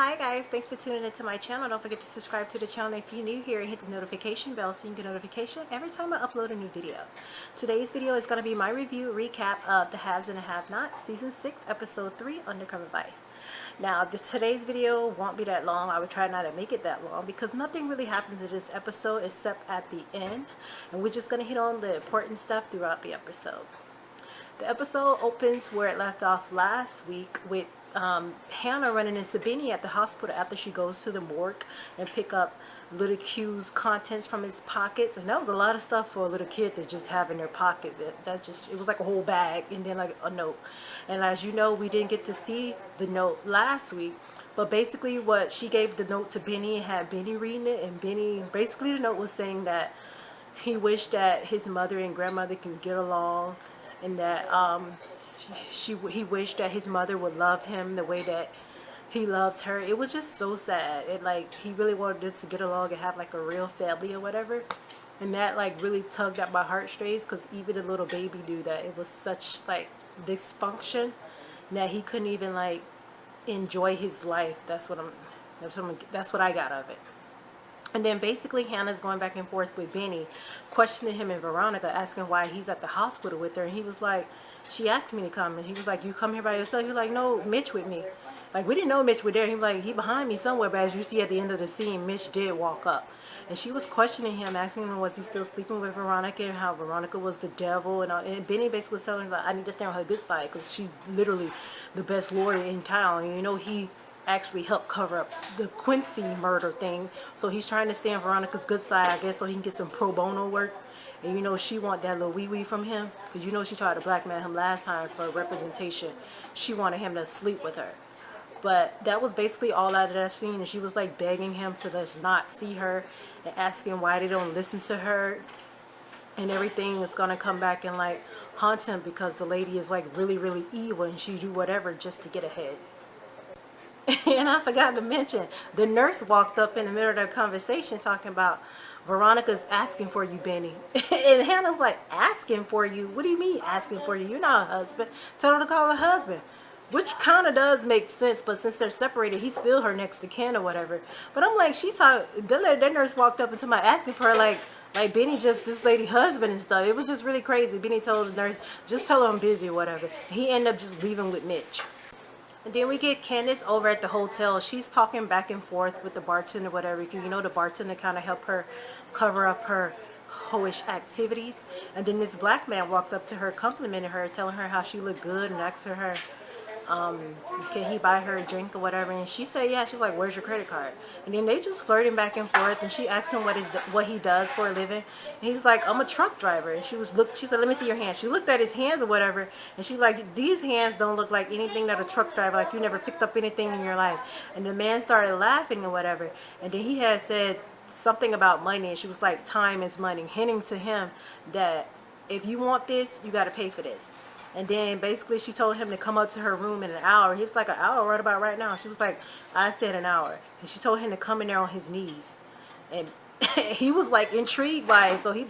Hi guys, thanks for tuning into my channel. Don't forget to subscribe to the channel if you're new here and hit the notification bell so you can get notification every time I upload a new video. Today's video is going to be my review recap of The Haves and the Have-Nots Season 6 Episode 3 Undercover Vice. Now today's video won't be that long. I would try not to make it that long because nothing really happens in this episode except at the end, and we're just going to hit on the important stuff throughout the episode. The episode opens where it left off last week with Hannah running into Benny at the hospital after she goes to the morgue and pick up little Q's contents from his pockets, and that was a lot of stuff for a little kid to just have in their pockets. It was like a whole bag and then like a note. And as you know, we didn't get to see the note last week, but basically what she gave the note to Benny and had Benny reading it, and Benny, basically the note was saying that he wished that his mother and grandmother can get along, and that he wished that his mother would love him the way that he loves her. It was just so sad. He really wanted to get along and have like a real family or whatever, and that like really tugged at my heartstrings, because even the little baby knew that it was such like dysfunction that he couldn't even like enjoy his life. That's what I got of it. And then basically Hannah's going back and forth with Benny, questioning him and Veronica, asking why he's at the hospital with her, and he was like, she asked me to come, and he was like, you come here by yourself? He was like, no, Mitch with me. Like, we didn't know Mitch was there. He was like, he behind me somewhere, but as you see at the end of the scene, Mitch did walk up. And she was questioning him, asking him was he still sleeping with Veronica, and how Veronica was the devil, and all. And Benny basically was telling her, like, I need to stay on her good side because she's literally the best lawyer in town. And you know, he actually helped cover up the Quincy murder thing, so he's trying to stay on Veronica's good side, I guess, so he can get some pro bono work. And you know, she want that little wee-wee from him, because you know she tried to blackmail him last time for representation. She wanted him to sleep with her. But that was basically all out of that scene, and she was like begging him to just not see her and asking why they don't listen to her, and everything is going to come back and like haunt him because the lady is like really, really evil and she do whatever just to get ahead. And I forgot to mention, the nurse walked up in the middle of their conversation talking about, Veronica's asking for you, Benny. And Hannah's like, asking for you? What do you mean asking for you? You're not her husband. Tell her to call her husband. Which kind of does make sense, but since they're separated, he's still her next to kin or whatever. But I'm like, that nurse walked up into my asking for her like Benny just this lady husband and stuff. It was just really crazy. Benny told the nurse, just tell her I'm busy or whatever. He ended up just leaving with Mitch. And then we get Candace over at the hotel. She's talking back and forth with the bartender or whatever. You know, the bartender kind of helped her cover up her hoish activities. And then this black man walked up to her, complimenting her, telling her how she looked good, and asked her, can he buy her a drink or whatever. And she said, yeah. She's like, where's your credit card? And then they just flirting back and forth, and she asked him what he does for a living. And he's like, I'm a truck driver. And she said, let me see your hands. She looked at his hands or whatever, and she's like, these hands don't look like anything that a truck driver, like you never picked up anything in your life. And the man started laughing or whatever, and then he had said something about money, and she was like, time is money, hinting to him that if you want this, you got to pay for this. And then basically she told him to come up to her room in an hour. He was like, an hour right about right now. She was like, I said an hour. And she told him to come in there on his knees. And he was like intrigued by it. So he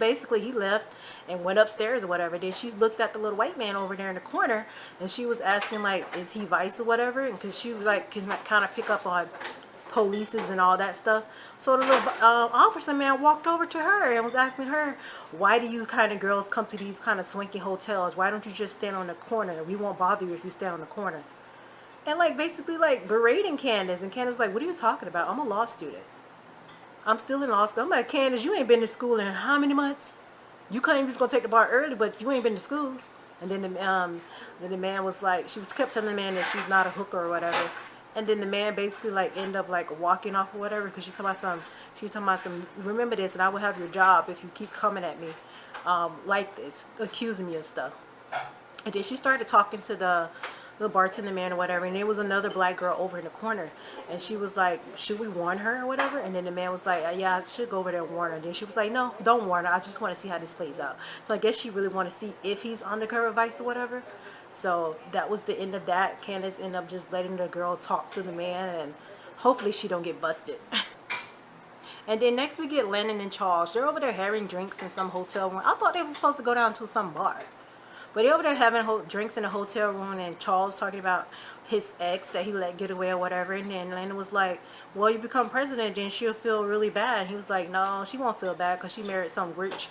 left and went upstairs or whatever. Then she looked at the little white man over there in the corner, and she was asking like, is he Vice or whatever? Because she was like, can kind of pick up on polices and all that stuff. So the little officer man walked over to her and was asking her, why do you kind of girls come to these kind of swanky hotels? Why don't you just stand on the corner? We won't bother you if you stand on the corner. And like basically like berating Candace. And Candace was like, what are you talking about? I'm a law student. I'm still in law school. I'm like, Candace, you ain't been to school in how many months? You claim you was going to take the bar early, but you ain't been to school. And then the man was like, she kept telling the man that she's not a hooker or whatever. And then the man basically like ended up like walking off or whatever, because she's talking about some, remember this, and I will have your job if you keep coming at me like this, accusing me of stuff. And then she started talking to the bartender man or whatever, and there was another black girl over in the corner, and she was like, should we warn her or whatever? And then the man was like, yeah, I should go over there and warn her. And then she was like, no, don't warn her, I just want to see how this plays out. So I guess she really want to see if he's undercover Vice or whatever. So that was the end of that. Candace ended up just letting the girl talk to the man, and hopefully she don't get busted. And then next we get Landon and Charles. They're over there having drinks in some hotel room. I thought they were supposed to go down to some bar. But they over there having drinks in a hotel room, and Charles talking about his ex that he let get away or whatever. And then Landon was like, well, you become president, then she'll feel really bad. And he was like, no, she won't feel bad because she married some rich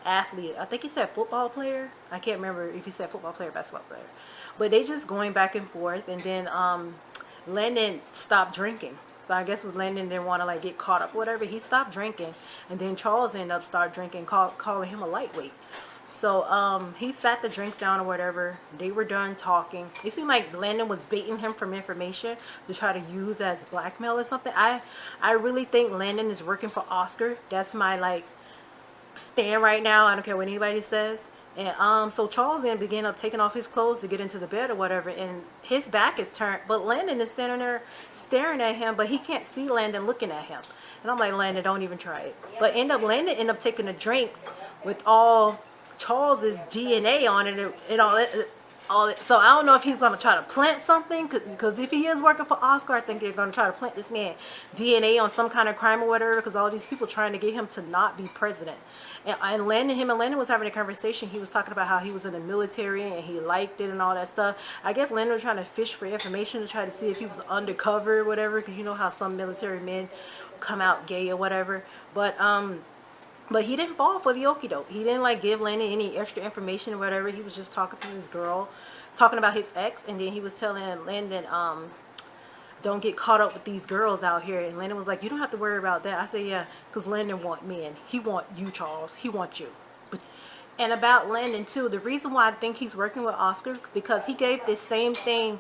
athlete. I think he said football player. I can't remember if he said football player or basketball player. But they just going back and forth. And then Landon stopped drinking. So I guess with Landon didn't want to like get caught up or whatever, he stopped drinking. And then Charles ended up start drinking, calling him a lightweight. So he sat the drinks down or whatever. They were done talking. It seemed like Landon was baiting him from information to try to use as blackmail or something. I really think Landon is working for Oscar. That's my like stand right now. I don't care what anybody says. And so Charles then began up taking off his clothes to get into the bed or whatever, and his back is turned, but Landon is standing there staring at him, but he can't see Landon looking at him. And I'm like, Landon, don't even try it. But Landon ended up taking the drinks with all Charles's DNA on it and all that. So I don't know if he's going to try to plant something, because if he is working for Oscar, I think they're going to try to plant this man DNA on some kind of crime or whatever, because all these people trying to get him to not be president. And Landon was having a conversation. He was talking about how he was in the military and he liked it and all that stuff. I guess Landon was trying to fish for information to try to see if he was undercover or whatever, because you know how some military men come out gay or whatever. But he didn't fall for the okie doke. He didn't like give Landon any extra information or whatever. He was just talking to this girl, talking about his ex, and then he was telling Landon, don't get caught up with these girls out here. And Landon was like, you don't have to worry about that. I said, yeah, because Landon want men. He want you, Charles. He want you. And about Landon too, the reason why I think he's working with Oscar, because he gave this same thing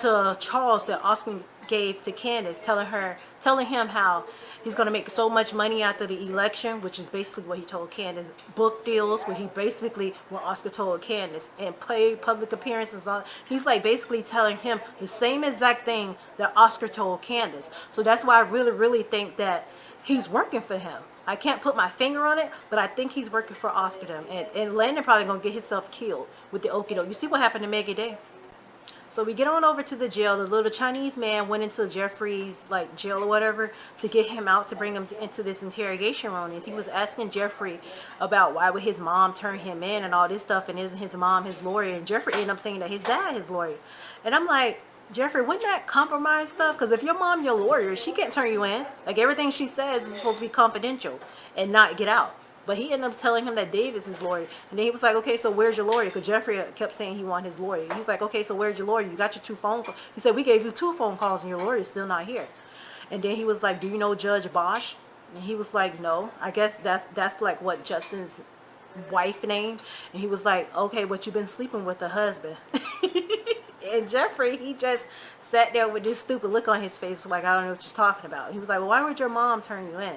to Charles that Oscar gave to Candace, telling him how he's going to make so much money after the election, which is basically what he told Candace. Book deals, what Oscar told Candace, and pay public appearances. He's like basically telling him the same exact thing that Oscar told Candace. So that's why I really, really think that he's working for him. I can't put my finger on it, but I think he's working for Oscar. And Landon probably going to get himself killed with the okie doke. You see what happened to Maggie Day? So we get on over to the jail. The little Chinese man went into Jeffrey's like jail or whatever to get him out, to bring him into this interrogation room. And he was asking Jeffrey about why would his mom turn him in and all this stuff, and isn't his mom his lawyer? And Jeffrey ended up saying that his dad his lawyer. And I'm like, Jeffrey, wouldn't that compromise stuff? Because if your mom your lawyer, she can't turn you in. Like everything she says is supposed to be confidential and not get out. But he ended up telling him that David's his lawyer. And then he was like, okay, so where's your lawyer? Because Jeffrey kept saying he wanted his lawyer. He's like, okay, so where's your lawyer? You got your 2 phone calls. He said, we gave you 2 phone calls and your lawyer is still not here. And then he was like, do you know Judge Bosch? And he was like, no. I guess that's like what Justin's wife name. And he was like, okay, but you've been sleeping with the husband. And Jeffrey, he just sat there with this stupid look on his face, like, I don't know what you're talking about. He was like, well, why would your mom turn you in?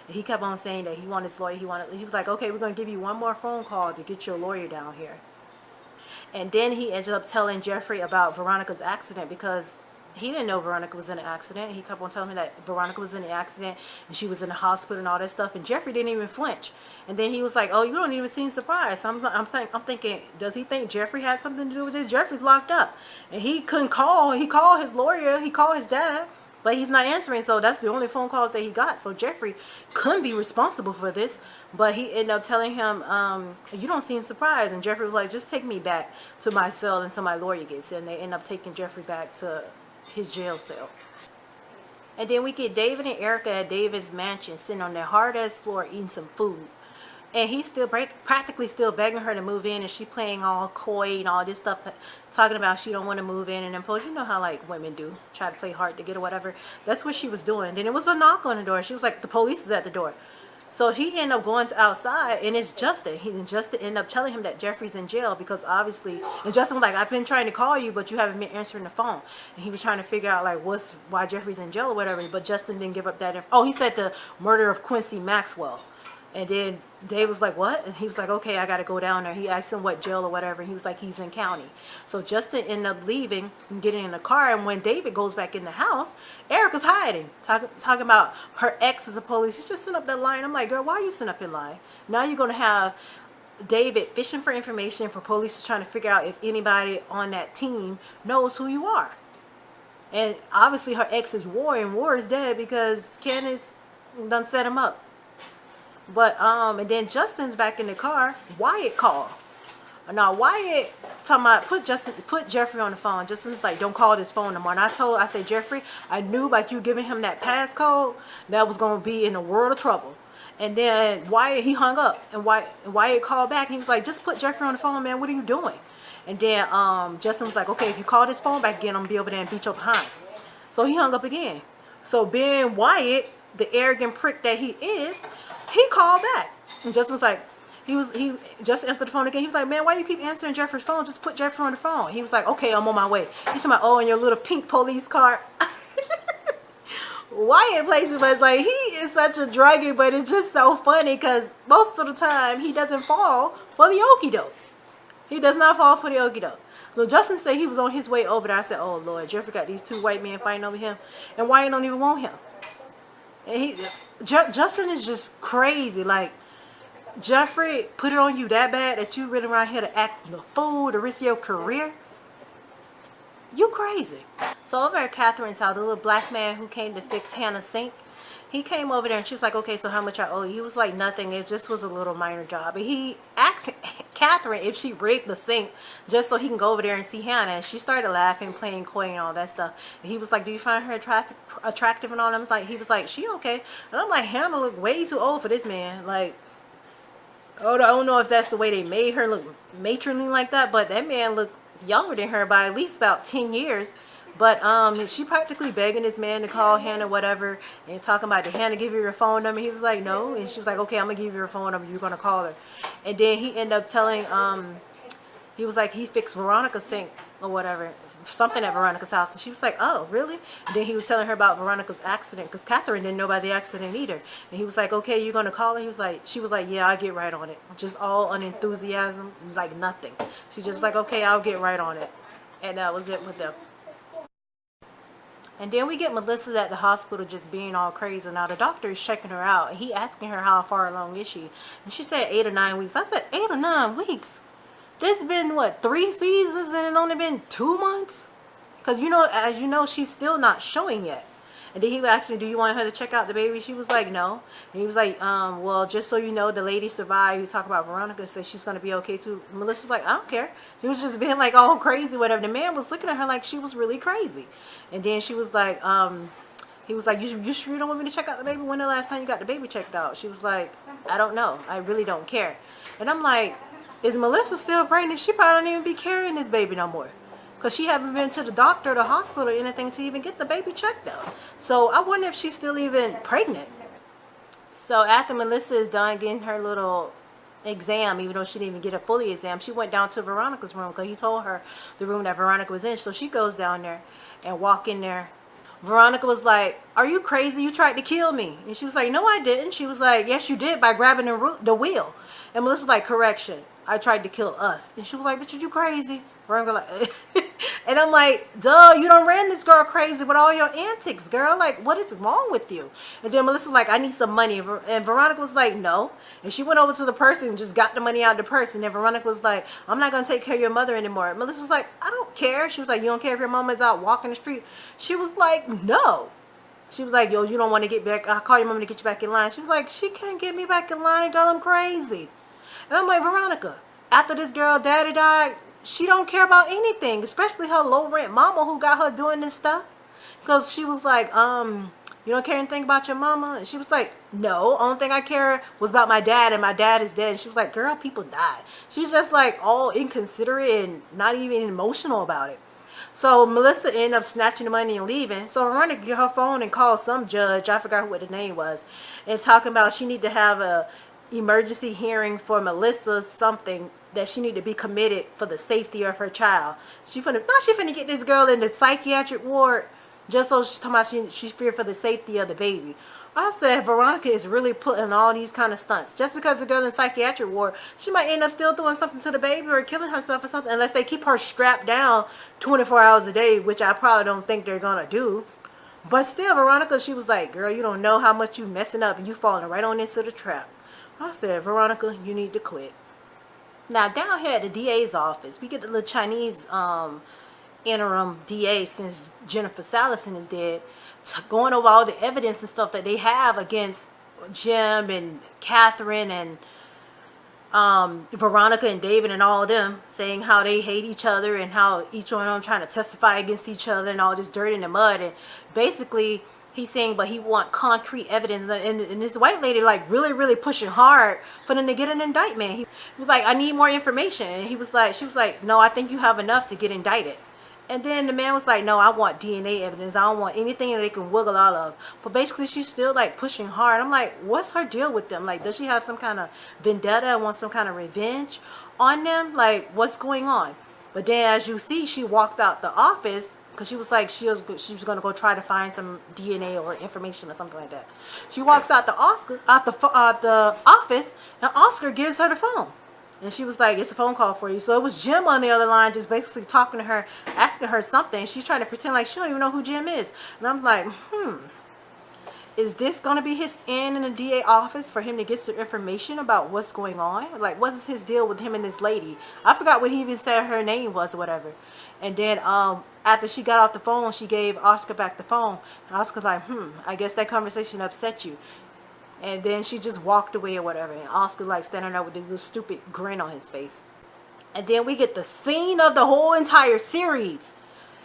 He kept on saying that he wanted his lawyer. He was like, okay, we're going to give you 1 more phone call to get your lawyer down here. And then he ended up telling Jeffrey about Veronica's accident, because he didn't know Veronica was in an accident. He kept on telling me that Veronica was in an accident and she was in the hospital and all that stuff. And Jeffrey didn't even flinch. And then he was like, oh, you don't even seem surprised. I'm thinking, does he think Jeffrey had something to do with this? Jeffrey's locked up. And he couldn't call. He called his lawyer. He called his dad. But he's not answering, so that's the only phone calls that he got. So Jeffrey couldn't be responsible for this. But he ended up telling him, you don't seem surprised. And Jeffrey was like, just take me back to my cell until my lawyer gets in. And they end up taking Jeffrey back to his jail cell. And then we get David and Erica at David's mansion, sitting on their hard-ass floor eating some food. And he's still practically still begging her to move in, and she playing all coy and all this stuff, talking about she don't want to move in and impose. You know how like women do, try to play hard to get or whatever. That's what she was doing. Then it was a knock on the door. She was like, the police is at the door. So he ended up going outside, and it's Justin. Justin ended up telling him that Jeffrey's in jail, because obviously, and Justin was like, I've been trying to call you, but you haven't been answering the phone. And he was trying to figure out like why Jeffrey's in jail or whatever, but Justin didn't give up that info. Oh, he said the murder of Quincy Maxwell. And then Dave was like, what? And he was like, okay, I got to go down there. He asked him what jail or whatever. And he was like, he's in county. So Justin ended up leaving and getting in the car. And when David goes back in the house, Erica's hiding, talking about her ex is a police. She's just sitting up that line. I'm like, girl, why are you sitting up in line? Now you're going to have David fishing for information for police, trying to figure out if anybody on that team knows who you are. And obviously her ex is War, and War is dead because Candace done set him up. But and then Justin's back in the car. Wyatt called. Now Wyatt talking about put Jeffrey on the phone. Justin was like, don't call this phone no more. And I said, Jeffrey, I knew by you giving him that passcode that was gonna be in a world of trouble. And then Wyatt, he hung up, and Wyatt called back. And he was like, just put Jeffrey on the phone, man. What are you doing? And then Justin was like, okay, if you call this phone back again, I'm gonna be over there and beat your behind. So he hung up again. So being Wyatt, the arrogant prick that he is, he called back. And Justin was like, he just answered the phone again. He was like, man, why you keep answering Jeffrey's phone? Just put Jeffrey on the phone. He was like, okay, I'm on my way. He's talking about, oh, in your little pink police car. Wyatt plays it, but like, he is such a druggie, but it's just so funny because most of the time he doesn't fall for the okie doke. He does not fall for the okie doke. So Justin said he was on his way over there. I said, oh Lord, Jeffrey got these two white men fighting over him, and Wyatt don't even want him. And Justin is just crazy. Like, Jeffrey put it on you that bad that you really around here to act the fool to risk your career? You crazy. So over at Catherine's house, the little black man who came to fix Hannah's sink, he came over there and she was like, okay, so how much I owe you? He was like, nothing. It just was a little minor job. And he asked Catherine if she rigged the sink just so he can go over there and see Hannah. And she started laughing, playing coy and all that stuff. And he was like, do you find her attractive and all that? Like, he was like, she okay. And I'm like, Hannah look way too old for this man. Like, oh, I don't know if that's the way they made her look matronly like that, but that man looked younger than her by at least about 10 years. But she practically begging this man to call Hannah, whatever, and talking about, did Hannah give you your phone number? He was like, no. And she was like, okay, I'm gonna give you your phone number, you're gonna call her. And then he ended up telling he was like, he fixed Veronica's sink or whatever, something at Veronica's house. And she was like, oh, really? And then he was telling her about Veronica's accident, because Catherine didn't know about the accident either. And he was like, okay, you're gonna call her? He was like, she was like, yeah, I'll get right on it. Just all unenthusiasm, like nothing. She just was like, okay, I'll get right on it. And that was it with them. And then we get Melissa at the hospital just being all crazy. Now the doctor is checking her out, and he asking her how far along is she, and she said 8 or 9 weeks. I said 8 or 9 weeks? This been what, 3 seasons and it's only been 2 months? Because you know, as you know, she's still not showing yet. And then he asked me, do you want her to check out the baby? She was like, no. And he was like, well, just so you know, the lady survived. You talk about Veronica, said she's going to be okay too. Melissa was like, I don't care. She was just being like all crazy, whatever. The man was looking at her like she was really crazy. And then she was like, he was like, you sure you don't want me to check out the baby? When the last time you got the baby checked out? She was like, I don't know. I really don't care. And I'm like, is Melissa still pregnant? She probably don't even be carrying this baby no more. Because she haven't been to the doctor or the hospital or anything to even get the baby checked out. So I wonder if she's still even pregnant. So after Melissa is done getting her little exam, even though she didn't even get a fully exam, she went down to Veronica's room because he told her the room that Veronica was in. So she goes down there and walk in there. Veronica was like, are you crazy? You tried to kill me. And she was like, no, I didn't. She was like, yes, you did by grabbing the wheel. And Melissa was like, correction, I tried to kill us. And she was like, bitch, are you crazy? Veronica like, and I'm like, duh, you done ran this girl crazy with all your antics, girl. Like, what is wrong with you? And then Melissa was like, I need some money. And Veronica was like, no. And she went over to the person and just got the money out of the purse. And then Veronica was like, I'm not going to take care of your mother anymore. And Melissa was like, I don't care. She was like, you don't care if your mama is out walking the street? She was like, no. She was like, yo, you don't want to get back. I'll call your mama to get you back in line. She was like, she can't get me back in line, girl. I'm crazy. And I'm like, Veronica, after this girl daddy died, she don't care about anything, especially her low rent mama who got her doing this stuff. Because she was like, you don't care anything about your mama? And she was like, no, only thing I care was about my dad, and my dad is dead. And she was like, girl, people died. She's just like all inconsiderate and not even emotional about it. So Melissa ended up snatching the money and leaving. So Veronica get her phone and call some judge, I forgot what the name was, and talking about she need to have a emergency hearing for Melissa something, that she need to be committed for the safety of her child. She finna get this girl in the psychiatric ward just so she's talking about she's feared for the safety of the baby. I said Veronica is really putting all these kind of stunts. Just because the girl in the psychiatric ward, she might end up still doing something to the baby or killing herself or something, unless they keep her strapped down 24 hours a day, which I probably don't think they're gonna do. But still, Veronica, she was like, girl, you don't know how much you messing up and you falling right on into the trap. I said, Veronica, you need to quit. Now down here at the DA's office, we get the little Chinese interim DA since Jennifer Salison is dead, going over all the evidence and stuff that they have against Jim and Catherine and Veronica and David and all of them, saying how they hate each other and how each one of them trying to testify against each other and all this dirt in the mud. And basically he's saying, but he want concrete evidence. And this white lady like really pushing hard for them to get an indictment. He was like, I need more information. And she was like, no, I think you have enough to get indicted. And then the man was like, no, I want DNA evidence. I don't want anything that they can wiggle out of. But basically, she's still, like, pushing hard. I'm like, what's her deal with them? Like, does she have some kind of vendetta and want some kind of revenge on them? Like, what's going on? But then, as you see, she walked out the office because she was like, she was going to go try to find some DNA or information or something like that. She walks out the office, and Oscar gives her the phone. And she was like, it's a phone call for you. So it was Jim on the other line just basically talking to her, asking her something. She's trying to pretend like she don't even know who Jim is. And I'm like, is this going to be his end in the DA office for him to get some information about what's going on? Like, what is his deal with him and this lady? I forgot what he even said her name was or whatever. And then after she got off the phone, she gave Oscar back the phone. And Oscar's like, I guess that conversation upset you. And then she just walked away or whatever. And Oscar like standing there with this little stupid grin on his face. And then we get the scene of the whole entire series.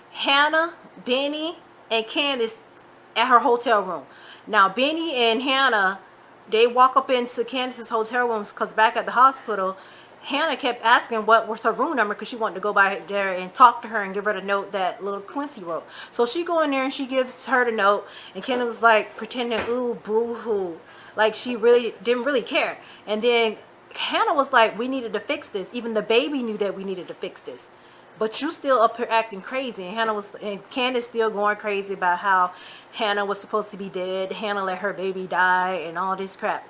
Hannah, Benny, and Candace at her hotel room. Now, Benny and Hannah, they walk up into Candace's hotel rooms because back at the hospital, Hannah kept asking what was her room number because she wanted to go by there and talk to her and give her the note that little Quincy wrote. So she go in there and she gives her the note. And Candace was like pretending, ooh, boo-hoo. Like she really didn't really care. And then Hannah was like, we needed to fix this. Even the baby knew that we needed to fix this. But you still up here acting crazy. And Candace still going crazy about how Hannah was supposed to be dead. Hannah let her baby die and all this crap.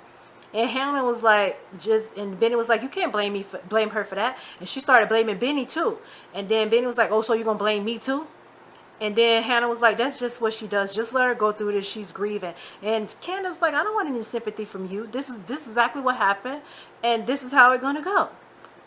And Hannah was like, and Benny was like, you can't blame her for that. And she started blaming Benny too. And then Benny was like, oh, so you're going to blame me too? And then Hannah was like, that's just what she does. Just let her go through this. She's grieving. And Candace was like, I don't want any sympathy from you. This is exactly what happened. And this is how it's going to go.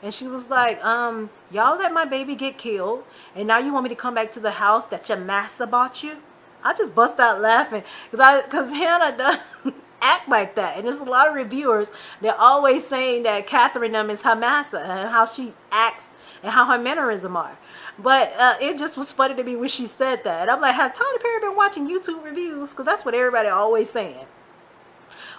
And she was like, y'all let my baby get killed. And now you want me to come back to the house that your massa bought you? I just bust out laughing. Because Hannah doesn't act like that. And there's a lot of reviewers. They're always saying that Catherine is her massa. And how she acts. And how her mannerisms are. But it just was funny to me when she said that. And I'm like, have Tyler Perry been watching YouTube reviews? Because that's what everybody always saying.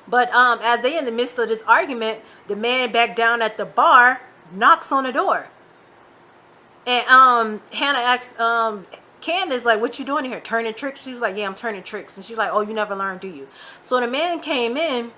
But as they in the midst of this argument, the man back down at the bar knocks on the door. And Hannah asks Candace, like, what you doing here? Turning tricks? She was like, yeah, I'm turning tricks. And she's like, oh, you never learned, do you? So the man came in.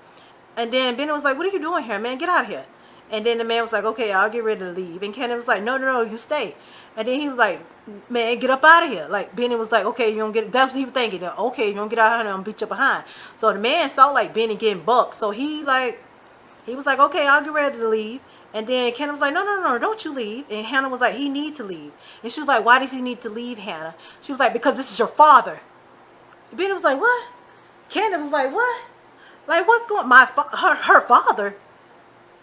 And then Benny was like, what are you doing here, man? Get out of here. And then the man was like, okay, I'll get ready to leave. And Candace was like, no, you stay. And then he was like, man, get up out of here. Like, Benny was like, okay, you don't get, that's what he was thinking. Okay, you don't get out of here, I'm gonna beat you behind. So the man saw, like, Benny getting bucked. So he was like, okay, I'll get ready to leave. And then Candace was like, no, don't you leave. And Hannah was like, he needs to leave. And she was like, why does he need to leave, Hannah? She was like, because this is your father. And Benny was like, what? Candace was like, what? Like, what's going on? Her father?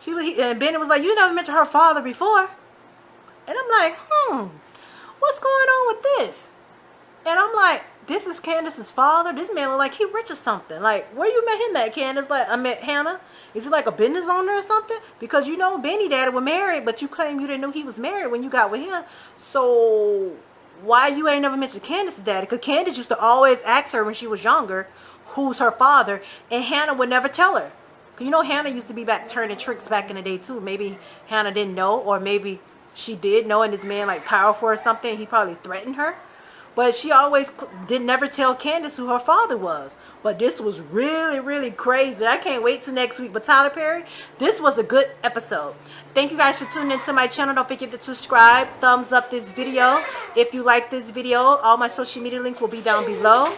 And Benny was like, you never mentioned her father before. And I'm like, what's going on with this? And I'm like, this is Candace's father? This man look like he rich or something. Like, where you met him at, Candace? Like, I met Hannah. Is he like a business owner or something? Because you know Benny daddy was married, but you claim you didn't know he was married when you got with him. So why you ain't never mentioned Candace's daddy? Because Candace used to always ask her when she was younger who's her father, and Hannah would never tell her. Because you know Hannah used to be back turning tricks back in the day too. Maybe Hannah didn't know, or maybe she did know, and this man like powerful or something. He probably threatened her. But she always did never tell Candace who her father was. But this was really, really crazy. I can't wait till next week. But Tyler Perry, this was a good episode. Thank you guys for tuning into my channel. Don't forget to subscribe. Thumbs up this video. If you like this video, all my social media links will be down below.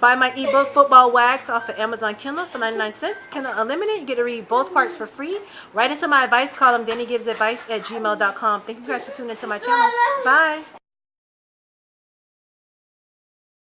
Buy my ebook, Football Wax, off of Amazon Kindle for 99 cents. Kindle Unlimited. You get to read both parts for free. Write into my advice column, DanniGivesAdvice@gmail.com. Thank you guys for tuning into my channel. Bye.